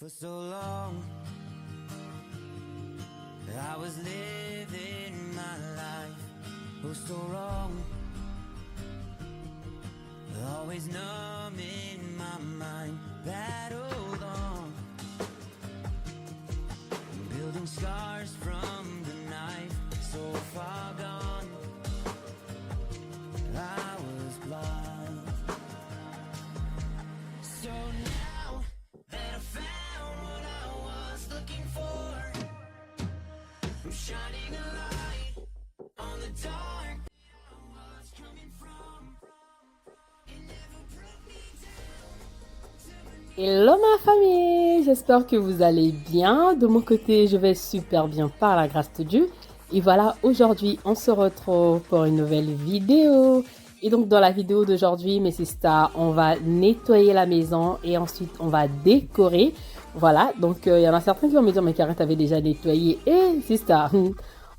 For so long, I was living my life, oh so wrong, always numb in my mind, battled on, building scars from the knife, so far gone, I was blind, so now that I found what I was looking for, I'm shining a light on the dark that I was coming from. It never brought me down. Hello ma famille, j'espère que vous allez bien. De mon côté, je vais super bien par la grâce de Dieu. Et voilà, aujourd'hui, on se retrouve pour une nouvelle vidéo. Et donc, dans la vidéo d'aujourd'hui, mes sisters, on va nettoyer la maison et ensuite, on va décorer. Voilà, donc il y en a certains qui vont me dire, mais Karen, t'avais déjà nettoyé. Eh, sister,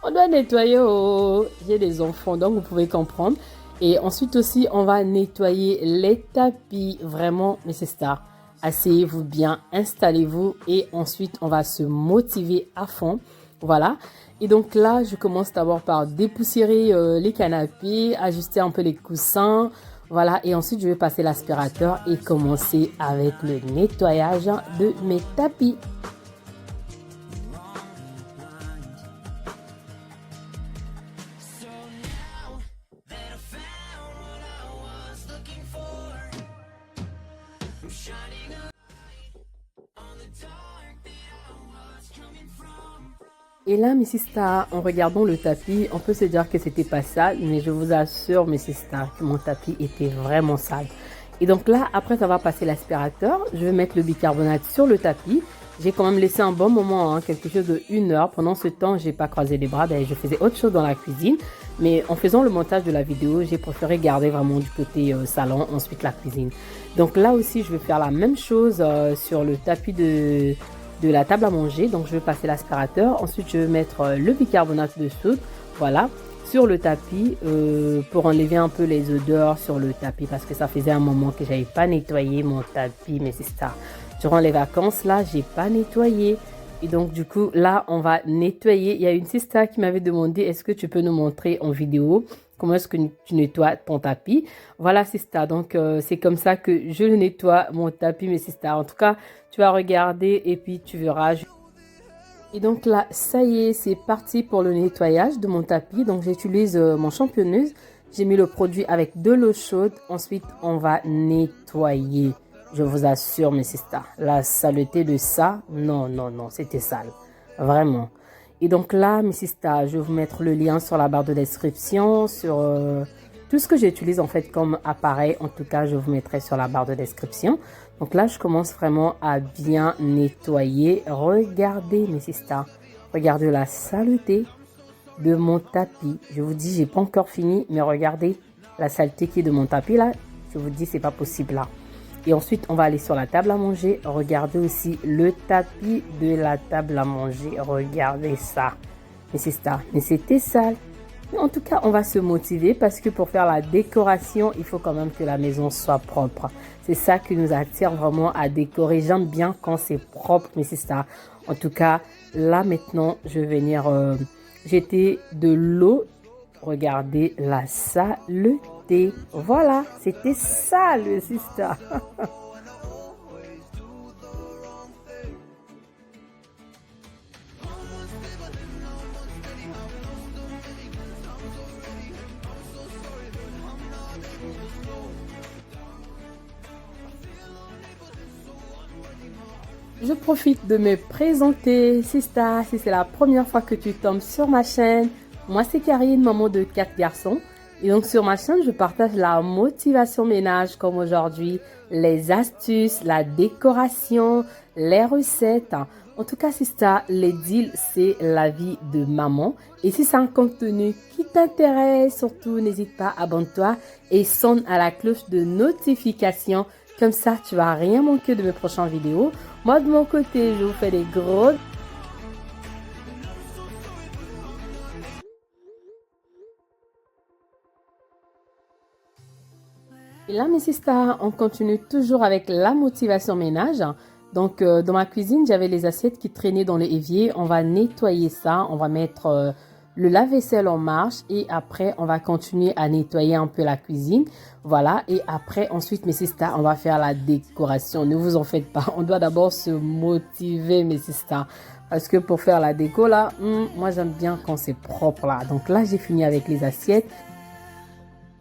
on doit nettoyer. Oh, j'ai des enfants, donc vous pouvez comprendre. Et ensuite aussi, on va nettoyer les tapis. Vraiment, mes sisters, asseyez-vous bien, installez-vous et ensuite, on va se motiver à fond. Voilà. Et donc là, je commence d'abord par dépoussiérer les canapés, ajuster un peu les coussins. Voilà. Et ensuite, je vais passer l'aspirateur et commencer avec le nettoyage de mes tapis. So now that I found what I was looking for, I'm shining a light on the dark that I was coming from. Et là, mes sisters, en regardant le tapis, on peut se dire que c'était pas sale, mais je vous assure, mes sisters, que mon tapis était vraiment sale. Et donc là, après avoir passé l'aspirateur, je vais mettre le bicarbonate sur le tapis. J'ai quand même laissé un bon moment, quelque chose de 1 heure. Pendant ce temps, j'ai pas croisé les bras, je faisais autre chose dans la cuisine. Mais en faisant le montage de la vidéo, j'ai préféré garder vraiment du côté salon, ensuite la cuisine. Donc là aussi, je vais faire la même chose sur le tapis de la table à manger. Donc je vais passer l'aspirateur, ensuite je vais mettre le bicarbonate de soude, voilà, sur le tapis pour enlever un peu les odeurs sur le tapis parce que ça faisait un moment que j'avais pas nettoyé mon tapis, mais c'est ça. Durant les vacances là, j'ai pas nettoyé. Et donc du coup là on va nettoyer. Il y a une sister qui m'avait demandé est-ce que tu peux nous montrer en vidéo comment est-ce que tu nettoies ton tapis. Voilà sister, donc c'est comme ça que je le nettoie mon tapis, mes sisters. En tout cas tu vas regarder et puis tu verras. Et donc là ça y est, c'est parti pour le nettoyage de mon tapis. Donc j'utilise mon championneuse. J'ai mis le produit avec de l'eau chaude. Ensuite on va nettoyer. Je vous assure mes sisters, la saleté de ça, non, non, non, c'était sale. Vraiment. Et donc là, mes sisters, je vais vous mettre le lien sur la barre de description, sur tout ce que j'utilise en fait comme appareil. En tout cas, je vous mettrai sur la barre de description. Donc là, je commence vraiment à bien nettoyer. Regardez mes sisters, regardez la saleté de mon tapis. Je vous dis, j'ai pas encore fini, mais regardez la saleté qui est de mon tapis là. Je vous dis, c'est pas possible là. Et ensuite, on va aller sur la table à manger. Regardez aussi le tapis de la table à manger. Regardez ça. Mais c'est ça. Mais c'était sale. Mais en tout cas, on va se motiver parce que pour faire la décoration, il faut quand même que la maison soit propre. C'est ça qui nous attire vraiment à décorer. J'aime bien quand c'est propre, mais c'est ça. En tout cas, là maintenant, je vais venir jeter de l'eau. Regardez la saleté. Voilà, c'était ça le sister. Je profite de me présenter, sister, si c'est la première fois que tu tombes sur ma chaîne. Moi, c'est Karine, maman de 4 garçons. Et donc, sur ma chaîne, je partage la motivation ménage comme aujourd'hui, les astuces, la décoration, les recettes. En tout cas, sister, les deals, c'est la vie de maman. Et si c'est un contenu qui t'intéresse, surtout, n'hésite pas, abonne-toi et sonne à la cloche de notification. Comme ça, tu vas rien manquer de mes prochaines vidéos. Moi, de mon côté, je vous fais des gros... Et là, mes sisters, on continue toujours avec la motivation ménage. Donc, dans ma cuisine, j'avais les assiettes qui traînaient dans l'évier. On va nettoyer ça. On va mettre le lave-vaisselle en marche et après, on va continuer à nettoyer un peu la cuisine. Voilà. Et après, ensuite, mes sisters, on va faire la décoration. Ne vous en faites pas. On doit d'abord se motiver, mes sisters. Parce que pour faire la déco, là, moi, j'aime bien quand c'est propre, là. Donc là, j'ai fini avec les assiettes.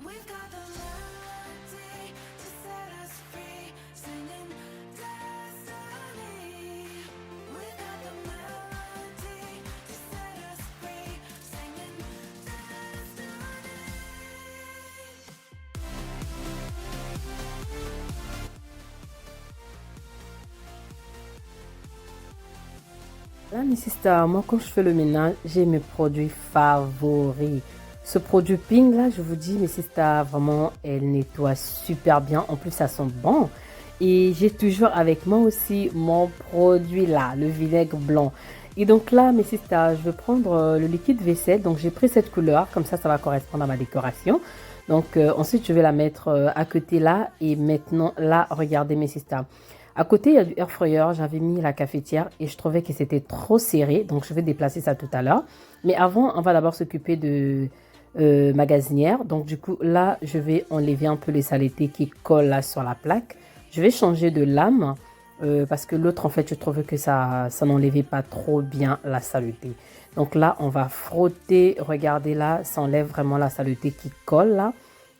We've got the melody to set us free, singing destiny. We've got the melody to set us free, singing destiny. Là, mes sisters, moi, quand je fais le ménage, j'ai mes produits favoris. Ce produit Ping, là, je vous dis, mes sisters, vraiment, elle nettoie super bien. En plus, ça sent bon. Et j'ai toujours avec moi aussi mon produit là, le vinaigre blanc. Et donc là, mes sisters, je vais prendre le liquide vaisselle. Donc, j'ai pris cette couleur. Comme ça va correspondre à ma décoration. Donc, ensuite, je vais la mettre à côté là. Et maintenant, là, regardez, mes sisters. À côté, il y a du air fryer. J'avais mis la cafetière et je trouvais que c'était trop serré. Donc, je vais déplacer ça tout à l'heure. Mais avant, on va d'abord s'occuper de magasinière. Donc, du coup, là, je vais enlever un peu les saletés qui collent là sur la plaque. Je vais changer de lame parce que l'autre, en fait, je trouvais que ça n'enlevait pas trop bien la saleté. Donc là, on va frotter. Regardez là, ça enlève vraiment la saleté qui colle là.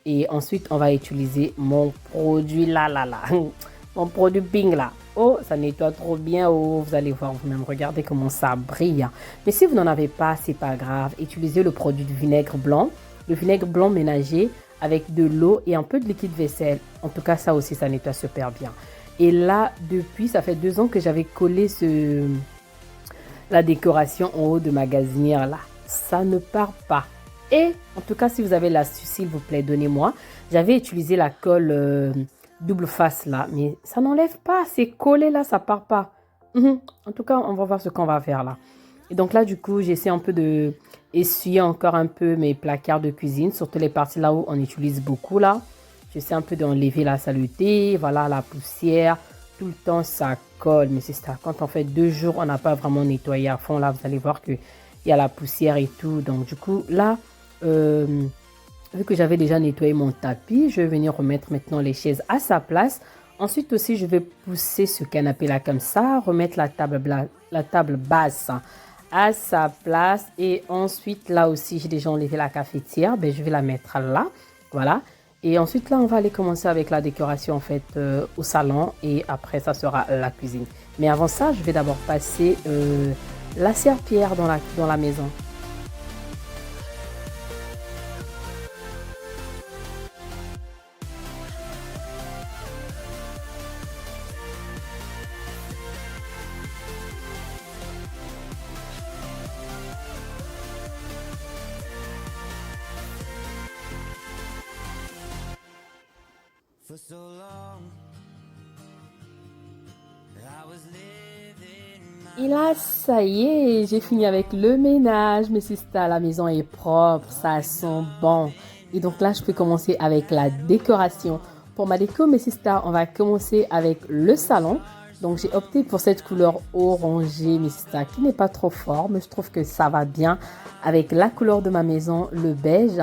Et ensuite, on va utiliser mon produit là. Mon produit Ping là. Oh, ça nettoie trop bien. Oh, vous allez voir vous-même. Regardez comment ça brille. Mais si vous n'en avez pas, c'est pas grave. Utilisez le produit du vinaigre blanc. Le vinaigre blanc ménagé avec de l'eau et un peu de liquide vaisselle. En tout cas, ça aussi, ça nettoie super bien. Et là, depuis, ça fait 2 ans que j'avais collé la décoration en haut de ma gazinière là. Ça ne part pas. Et en tout cas, si vous avez l'astuce, s'il vous plaît, donnez-moi. J'avais utilisé la colle double face là, mais ça n'enlève pas. C'est collé là, ça part pas. En tout cas, on va voir ce qu'on va faire là. Et donc là, du coup, j'essaie un peu de essuyer encore un peu mes placards de cuisine, surtout les parties là où on utilise beaucoup là. J'essaie un peu d'enlever la saleté, voilà, la poussière. Tout le temps, ça colle. Mais c'est ça, quand on fait 2 jours, on n'a pas vraiment nettoyé à fond là. Vous allez voir qu'il y a la poussière et tout. Donc du coup, là, vu que j'avais déjà nettoyé mon tapis, je vais venir remettre maintenant les chaises à sa place. Ensuite aussi, je vais pousser ce canapé-là comme ça, remettre la table basse à sa place. Et ensuite, là aussi, j'ai déjà enlevé la cafetière. Ben, je vais la mettre là. Voilà. Et ensuite, là, on va aller commencer avec la décoration, en fait, au salon. Et après, ça sera la cuisine. Mais avant ça, je vais d'abord passer la serpillière dans la maison. For so long, I was living my Et là, ça y est, j'ai fini avec le ménage. Mes sisters, la maison est propre, ça sent bon. Et donc là, je peux commencer avec la décoration. Pour ma déco, mes sisters, on va commencer avec le salon. Donc, j'ai opté pour cette couleur orangée, mes sisters, qui n'est pas trop fort, mais je trouve que ça va bien avec la couleur de ma maison, le beige.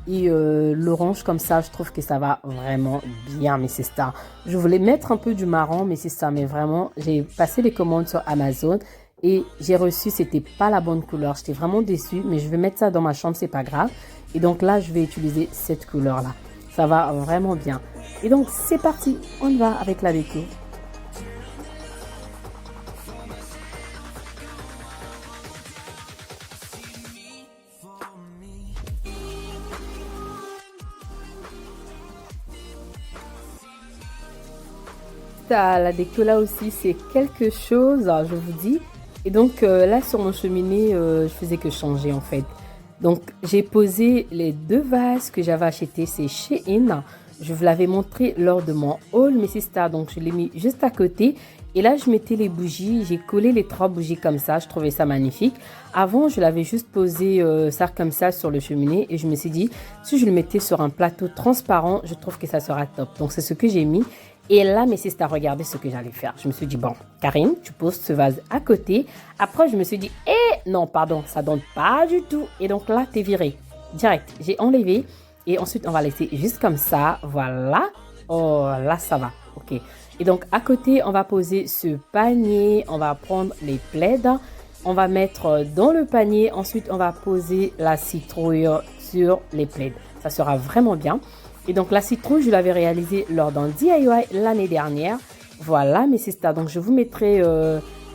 Et l'orange comme ça, je trouve que ça va vraiment bien, mes sisters. Je voulais mettre un peu du marron, mais c'est ça. Mais vraiment, j'ai passé les commandes sur Amazon et j'ai reçu, c'était pas la bonne couleur. J'étais vraiment déçue, mais je vais mettre ça dans ma chambre, c'est pas grave. Et donc là, je vais utiliser cette couleur-là. Ça va vraiment bien. Et donc, c'est parti. On y va avec la déco. La déco là aussi, c'est quelque chose, je vous dis. Et donc là, sur mon cheminée, je faisais que changer en fait. Donc, j'ai posé les 2 vases que j'avais achetés, c'est chez In. Je vous l'avais montré lors de mon haul, mes sisters. Donc, je l'ai mis juste à côté. Et là, je mettais les bougies. J'ai collé les 3 bougies comme ça. Je trouvais ça magnifique. Avant, je l'avais juste posé ça comme ça sur le cheminée. Et je me suis dit, si je le mettais sur un plateau transparent, je trouve que ça sera top. Donc, c'est ce que j'ai mis. Et là, mes sisters, regardez ce que j'allais faire. Je me suis dit, bon, Karine, tu poses ce vase à côté. Après, je me suis dit, non, pardon, ça donne pas du tout. Et donc là, t'es viré. Direct, j'ai enlevé. Et ensuite, on va laisser juste comme ça. Voilà. Oh, là, ça va. OK. Et donc, à côté, on va poser ce panier. On va prendre les plaids. On va mettre dans le panier. Ensuite, on va poser la citrouille sur les plaids. Ça sera vraiment bien. Et donc, la citrouille, je l'avais réalisée lors d'un DIY l'année dernière. Voilà, mes sisters. Donc, je vous mettrai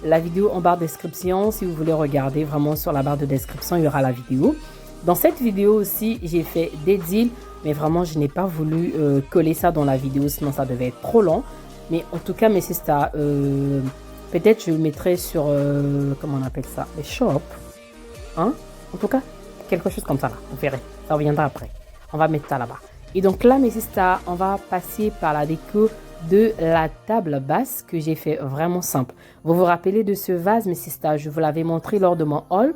la vidéo en barre de description. Si vous voulez regarder vraiment sur la barre de description, il y aura la vidéo. Dans cette vidéo aussi, j'ai fait des deals. Mais vraiment, je n'ai pas voulu coller ça dans la vidéo. Sinon, ça devait être trop long. Mais en tout cas, mes sisters, peut-être je le mettrai sur, comment on appelle ça, les shops. Hein? En tout cas, quelque chose comme ça là. Vous verrez. Ça reviendra après. On va mettre ça là-bas. Et donc là, mes sisters, on va passer par la déco de la table basse que j'ai fait vraiment simple. Vous vous rappelez de ce vase, mes sisters? Je vous l'avais montré lors de mon haul.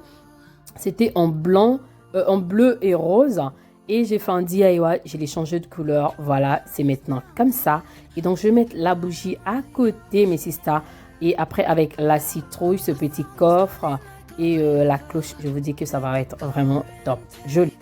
C'était en blanc, en bleu et rose. Et j'ai fait un DIY, je l'ai changé de couleur. Voilà, c'est maintenant comme ça. Et donc, je vais mettre la bougie à côté, mes sisters. Et après, avec la citrouille, ce petit coffre et la cloche, je vous dis que ça va être vraiment top. Joli.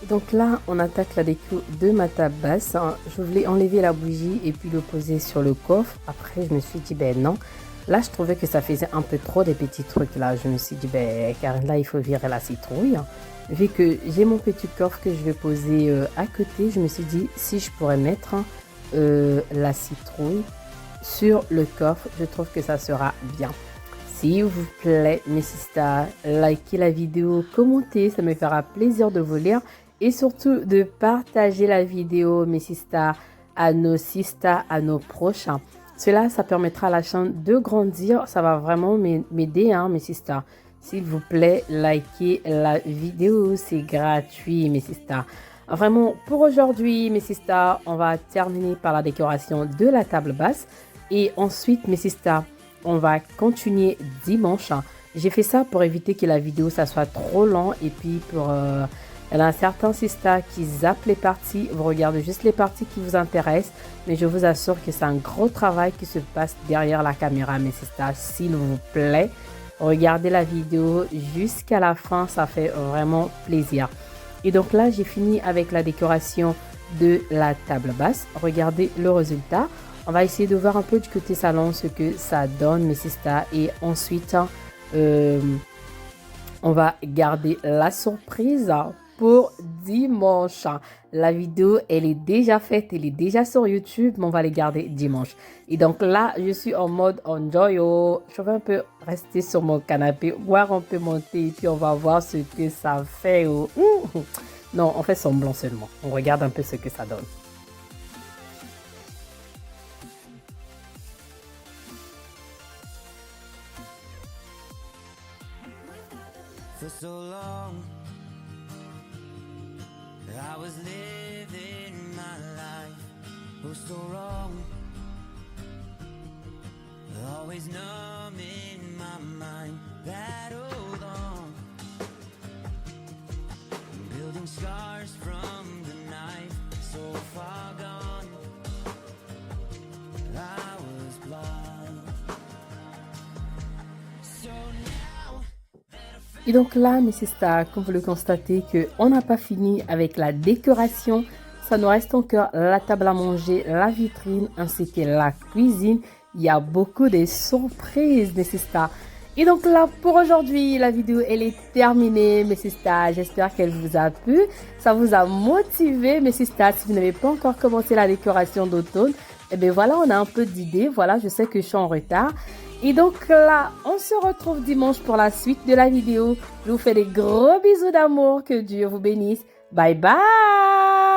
Donc là, on attaque la déco de ma table basse. Je voulais enlever la bougie et puis le poser sur le coffre. Après, je me suis dit, ben non. Là, je trouvais que ça faisait un peu trop des petits trucs là. Je me suis dit, ben car là, il faut virer la citrouille. Vu que j'ai mon petit coffre que je vais poser à côté, je me suis dit, si je pourrais mettre la citrouille sur le coffre, je trouve que ça sera bien. S'il vous plaît, mes sisters, likez la vidéo, commentez, ça me fera plaisir de vous lire. Et surtout de partager la vidéo, mes sisters, à nos proches. Cela, ça permettra à la chaîne de grandir. Ça va vraiment m'aider, hein, mes sisters. S'il vous plaît, likez la vidéo. C'est gratuit, mes sisters. Vraiment, pour aujourd'hui, mes sisters, on va terminer par la décoration de la table basse. Et ensuite, mes sisters, on va continuer dimanche. J'ai fait ça pour éviter que la vidéo, ça soit trop long. Et puis, pour... il y en a certains sisters qui zappent les parties. Vous regardez juste les parties qui vous intéressent. Mais je vous assure que c'est un gros travail qui se passe derrière la caméra, mes sisters. S'il vous plaît, regardez la vidéo jusqu'à la fin. Ça fait vraiment plaisir. Et donc là, j'ai fini avec la décoration de la table basse. Regardez le résultat. On va essayer de voir un peu du côté salon ce que ça donne, mes sisters. Et ensuite, on va garder la surprise pour dimanche. La vidéo, elle est déjà faite, elle est déjà sur YouTube, mais on va les garder dimanche. Et donc là, je suis en mode enjoy. Je vais un peu rester sur mon canapé, voir un peu monter, et puis on va voir ce que ça fait. Non, on fait semblant seulement. On regarde un peu ce que ça donne. For so long, I was living my life, oh so wrong, always numb in my mind, that old on, building scars from the night, so far gone, I was blind, so now. Et donc là, mes sisters, comme vous le constatez, qu'on n'a pas fini avec la décoration. Ça nous reste encore la table à manger, la vitrine, ainsi que la cuisine. Il y a beaucoup de surprises, mes sisters. Et donc là, pour aujourd'hui, la vidéo, elle est terminée, mes sisters. J'espère qu'elle vous a plu. Ça vous a motivé, mes sisters. Si vous n'avez pas encore commencé la décoration d'automne, eh bien voilà, on a un peu d'idées. Voilà, je sais que je suis en retard. Et donc là, on se retrouve dimanche pour la suite de la vidéo. Je vous fais des gros bisous d'amour. Que Dieu vous bénisse. Bye bye!